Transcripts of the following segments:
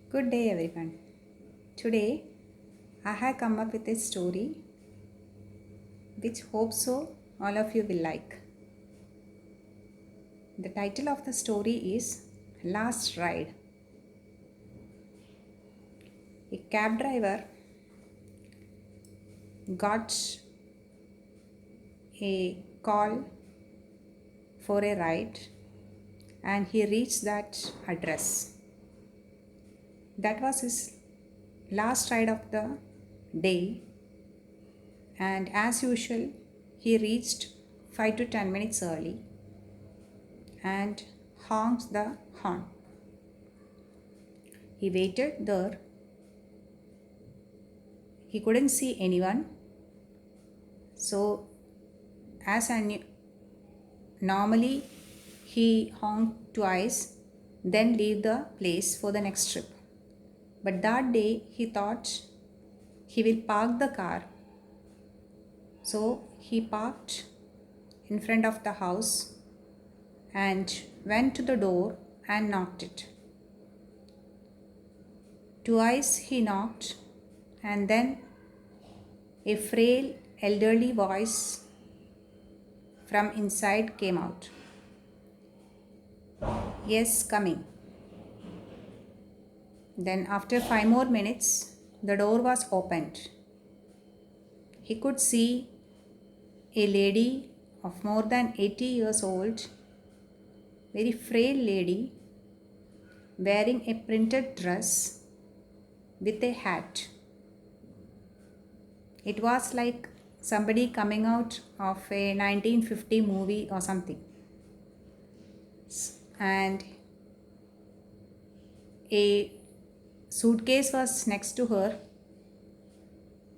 Good day, everyone. Today, I have come up with a story which hope so all of you will like. The title of the story is Last Ride. A cab driver got a call for a ride and he reached that address. That was his last ride of the day, and as usual, he reached 5 to 10 minutes early and honked the horn. He waited there. He couldn't see anyone. So, as I knew, normally he honked twice, then leave the place for the next trip. But that day he thought he will park the car. So he parked in front of the house and went to the door and knocked it. Twice he knocked, and then a frail elderly voice from inside came out. Yes, coming. Then, after 5 more minutes, the door was opened. He could see a lady of more than 80 years old, very frail lady, wearing a printed dress with a hat. It was like somebody coming out of a 1950 movie or something. And a suitcase was next to her.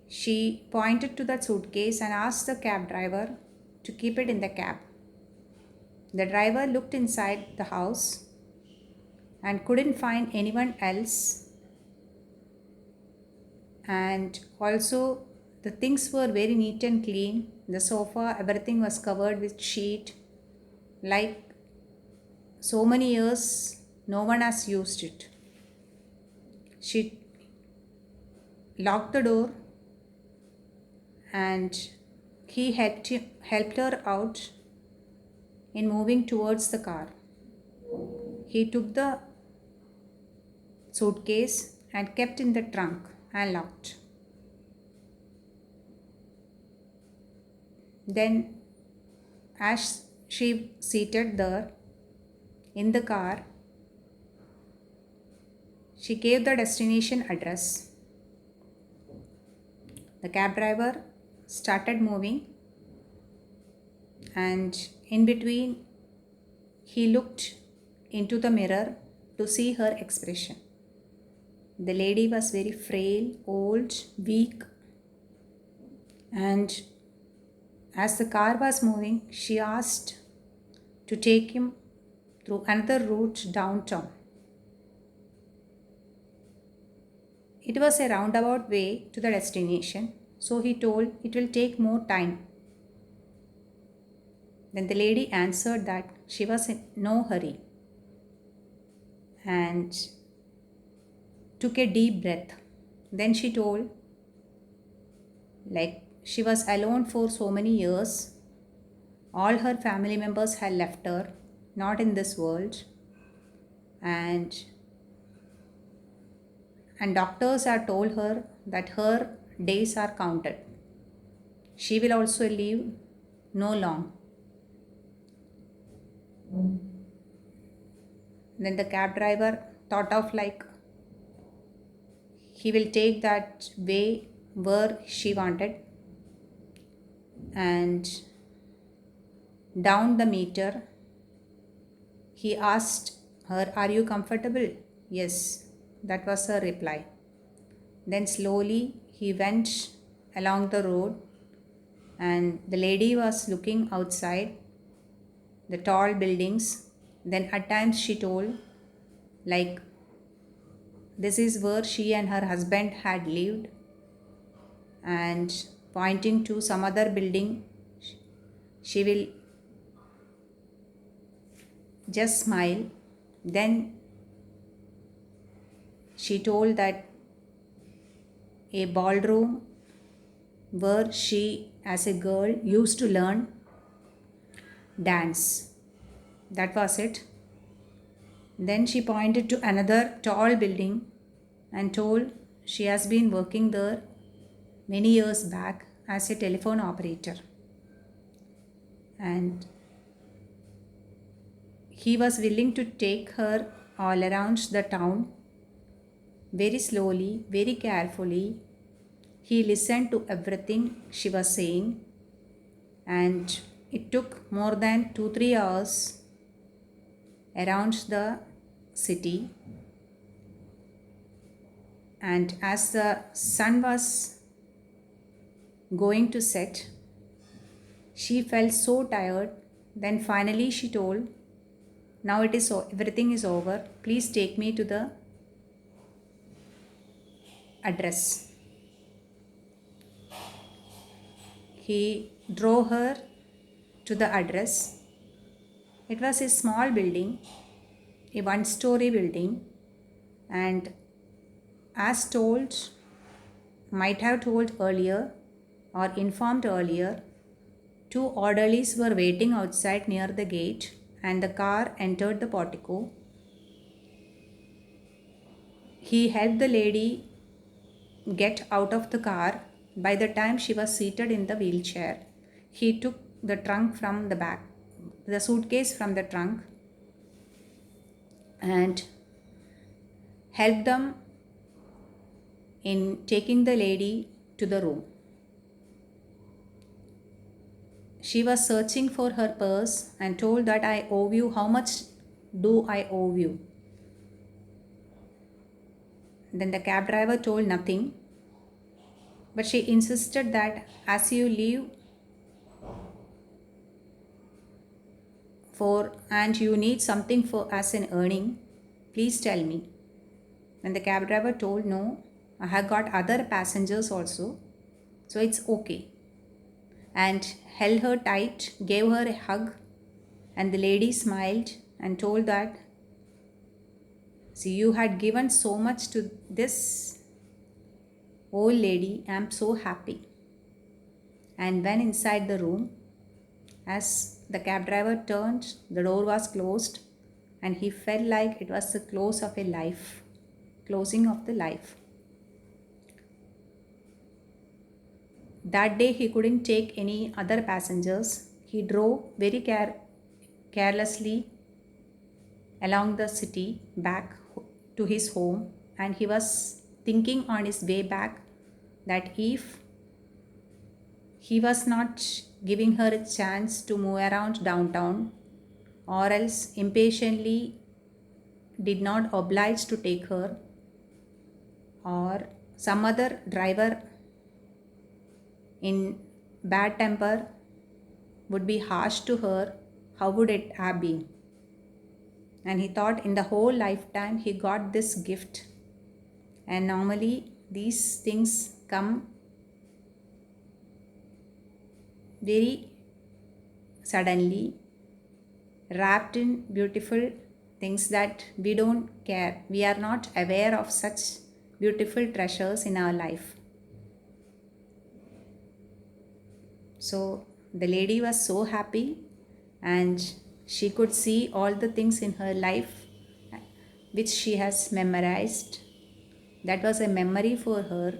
She pointed to that suitcase and asked the cab driver to keep it in the cab. The driver looked inside the house and couldn't find anyone else. And also, the things were very neat and clean. The sofa, everything was covered with sheet. Like so many years, no one has used it. She locked the door and he helped her out in moving towards the car. He took the suitcase and kept in the trunk and locked. Then, as she seated there in the car, she gave the destination address. The cab driver started moving, and in between, he looked into the mirror to see her expression. The lady was very frail, old, weak, and as the car was moving, she asked to take him through another route downtown. It was a roundabout way to the destination, so he told it will take more time. Then the lady answered that she was in no hurry and took a deep breath. Then she told, like she was alone for so many years, all her family members had left her, not in this world, and doctors had told her that her days are counted. She will also live no long. Then the cab driver thought of like he will take that way where she wanted, and down the meter he asked her, "Are you comfortable?" Yes, that was her reply. Then slowly he went along the road, and the lady was looking outside the tall buildings. Then at times she told, like, this is where she and her husband had lived, and pointing to some other building, she will just smile. Then she told that a ballroom where she as a girl used to learn dance. That was it. Then she pointed to another tall building and told she has been working there many years back as a telephone operator. And he was willing to take her all around the town very slowly, very carefully. He listened to everything she was saying, and it took more than 2-3 hours around the city. And as the sun was going to set, she felt so tired. Then finally she told, now it is everything is over. Please take me to the address. He drove her to the address. It was a small building, a one-story building, and as told, might have told earlier or informed earlier, 2 orderlies were waiting outside near the gate, and the car entered the portico. He helped the lady get out of the car. By the time she was seated in the wheelchair, he took the trunk from the back, the suitcase from the trunk, and helped them in taking the lady to the room. She was searching for her purse and told that I owe you. How much do I owe you? Then the cab driver told nothing, but she insisted that as you leave for and you need something for as an earning, please tell me. And the cab driver told, no, I have got other passengers also, so it's okay. And held her tight, gave her a hug, and the lady smiled and told that, see, you had given so much to this old lady, I am so happy. And went inside the room. As the cab driver turned, the door was closed, and he felt like it was the close of a life, closing of the life. That day he couldn't take any other passengers. He drove very carelessly along the city back to his home, and he was thinking on his way back that if he was not giving her a chance to move around downtown, or else impatiently did not oblige to take her, or some other driver in bad temper would be harsh to her, how would it have been? And he thought in the whole lifetime he got this gift, and normally these things come very suddenly, wrapped in beautiful things that we don't care. We are not aware of such beautiful treasures in our life. So the lady was so happy, and she could see all the things in her life which she has memorized. That was a memory for her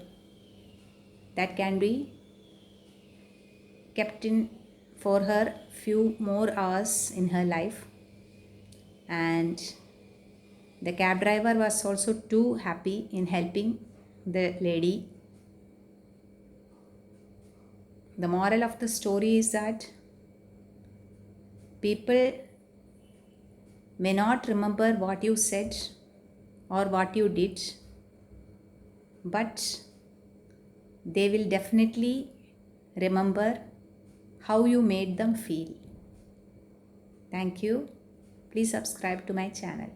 that can be kept in for her few more hours in her life. And the cab driver was also too happy in helping the lady. The moral of the story is that people may not remember what you said or what you did, but they will definitely remember how you made them feel. Thank you. Please subscribe to my channel.